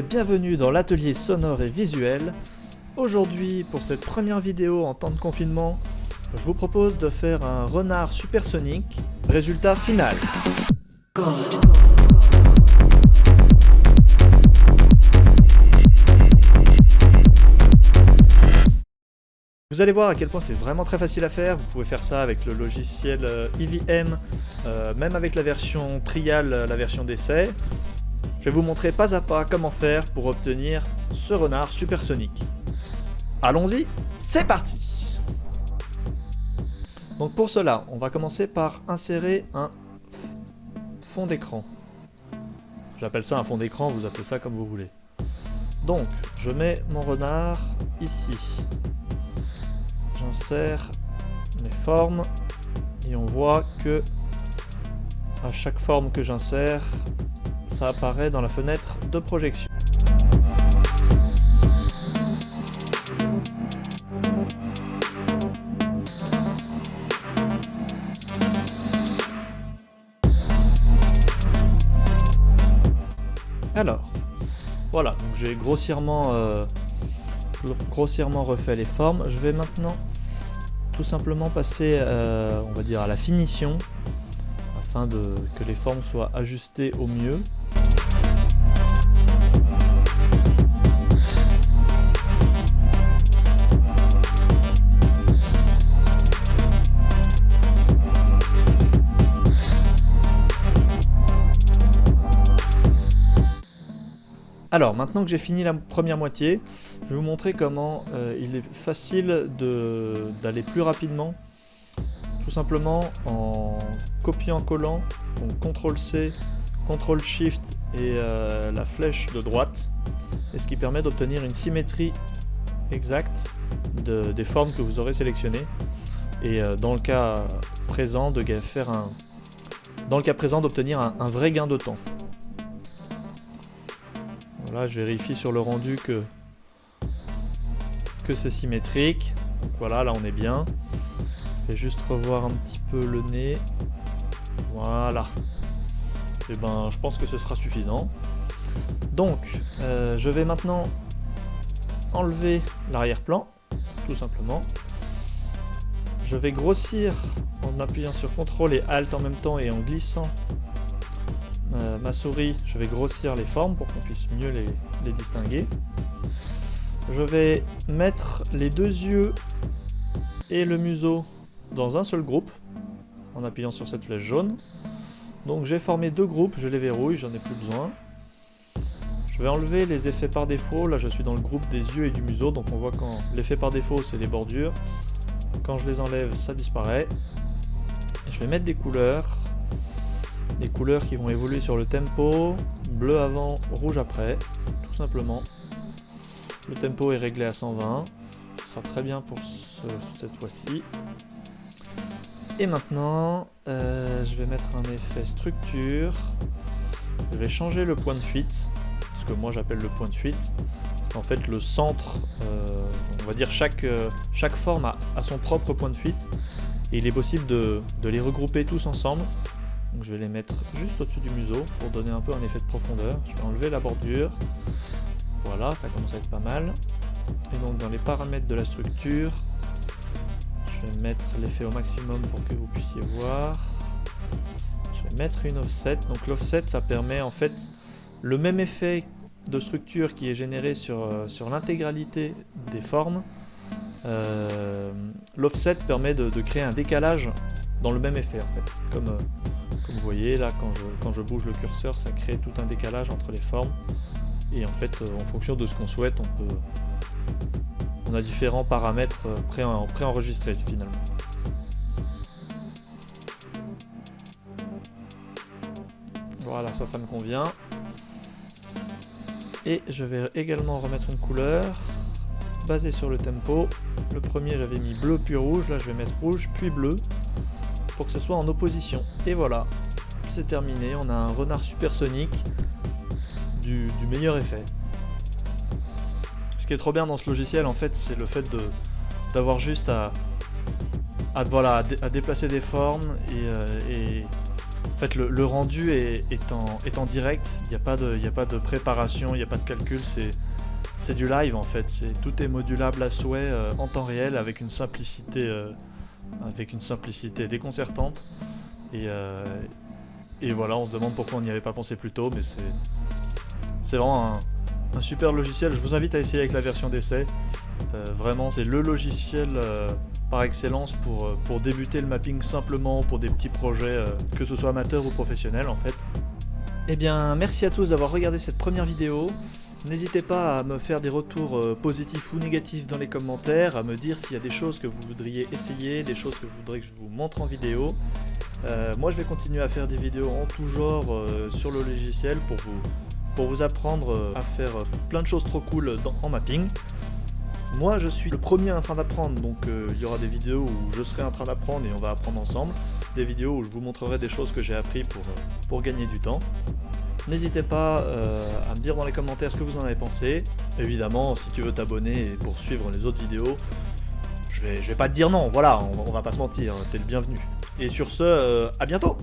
bienvenue dans l'atelier sonore et visuel. Aujourd'hui, pour cette première vidéo en temps de confinement, je vous propose de faire un renard supersonique. Résultat final. Vous allez voir à quel point c'est vraiment très facile à faire. Vous pouvez faire ça avec le logiciel EVM, même avec la version trial, la version d'essai. Je vais vous montrer pas à pas comment faire pour obtenir ce renard supersonique. Allons-y, c'est parti! Donc pour cela, on va commencer par insérer un fond d'écran. J'appelle ça un fond d'écran, vous appelez ça comme vous voulez. Donc, je mets mon renard ici. J'insère mes formes et on voit que à chaque forme que j'insère, ça apparaît dans la fenêtre de projection. Alors, voilà, donc j'ai grossièrement refait les formes. Je vais maintenant tout simplement passer on va dire à la finition afin que les formes soient ajustées au mieux. Alors, maintenant que j'ai fini la première moitié, je vais vous montrer comment il est facile d'aller plus rapidement, tout simplement en copiant-collant, donc CTRL-C, CTRL-SHIFT et la flèche de droite, et ce qui permet d'obtenir une symétrie exacte des formes que vous aurez sélectionnées, et dans le cas présent, d'obtenir un vrai gain de temps. Voilà, je vérifie sur le rendu que c'est symétrique. Donc voilà, là on est bien. Je vais juste revoir un petit peu le nez. Voilà. Et ben, je pense que ce sera suffisant. Donc, je vais maintenant enlever l'arrière-plan, tout simplement. Je vais grossir en appuyant sur CTRL et ALT en même temps et en glissant ma souris, je vais grossir les formes pour qu'on puisse mieux les distinguer. Je vais mettre les deux yeux et le museau dans un seul groupe en appuyant sur cette flèche jaune. Donc j'ai formé deux groupes, je les verrouille, j'en ai plus besoin. Je vais enlever les effets par défaut, là je suis dans le groupe des yeux et du museau, donc on voit quand l'effet par défaut c'est les bordures. Quand je les enlève, ça disparaît. Je vais mettre des couleurs qui vont évoluer sur le tempo, bleu avant, rouge après, tout simplement. Le tempo est réglé à 120, ce sera très bien pour cette fois-ci. Et maintenant, je vais mettre un effet structure. Je vais changer le point de fuite, ce que moi j'appelle le point de fuite. Parce qu'en fait le centre, on va dire chaque forme a son propre point de fuite. Et il est possible de les regrouper tous ensemble. Donc je vais les mettre juste au-dessus du museau pour donner un peu un effet de profondeur. Je vais enlever la bordure. Voilà, ça commence à être pas mal. Et donc dans les paramètres de la structure, je vais mettre l'effet au maximum pour que vous puissiez voir. Je vais mettre une offset. Donc l'offset, ça permet en fait le même effet de structure qui est généré sur l'intégralité des formes. L'offset permet de créer un décalage dans le même effet en fait. Comme vous voyez là, quand je bouge le curseur, ça crée tout un décalage entre les formes. Et en fait, en fonction de ce qu'on souhaite, on a différents paramètres préenregistrés finalement. Voilà, ça me convient. Et je vais également remettre une couleur basée sur le tempo. Le premier, j'avais mis bleu puis rouge. Là, je vais mettre rouge puis bleu pour que ce soit en opposition. Et voilà, c'est terminé. On a un renard supersonique du meilleur effet. Ce qui est trop bien dans ce logiciel, en fait, c'est le fait d'avoir juste à déplacer des formes et fait, le rendu est en direct, il n'y a pas de préparation, il n'y a pas de calcul, c'est du live en fait. Tout est modulable à souhait en temps réel avec une simplicité déconcertante. Et voilà, on se demande pourquoi on n'y avait pas pensé plus tôt, mais c'est vraiment un super logiciel. Je vous invite à essayer avec la version d'essai. Vraiment, c'est le logiciel par excellence pour débuter le mapping simplement pour des petits projets, que ce soit amateur ou professionnel en fait. Eh bien, merci à tous d'avoir regardé cette première vidéo. N'hésitez pas à me faire des retours positifs ou négatifs dans les commentaires, à me dire s'il y a des choses que vous voudriez essayer, des choses que je voudrais que je vous montre en vidéo. Moi je vais continuer à faire des vidéos en tout genre sur le logiciel pour vous apprendre à faire plein de choses trop cool en mapping. Moi je suis le premier en train d'apprendre, donc il y aura des vidéos où je serai en train d'apprendre et on va apprendre ensemble. Des vidéos où je vous montrerai des choses que j'ai appris pour gagner du temps. N'hésitez pas à me dire dans les commentaires ce que vous en avez pensé. Évidemment, si tu veux t'abonner et poursuivre les autres vidéos, je vais pas te dire non, voilà, on va pas se mentir, t'es le bienvenu. Et sur ce, à bientôt!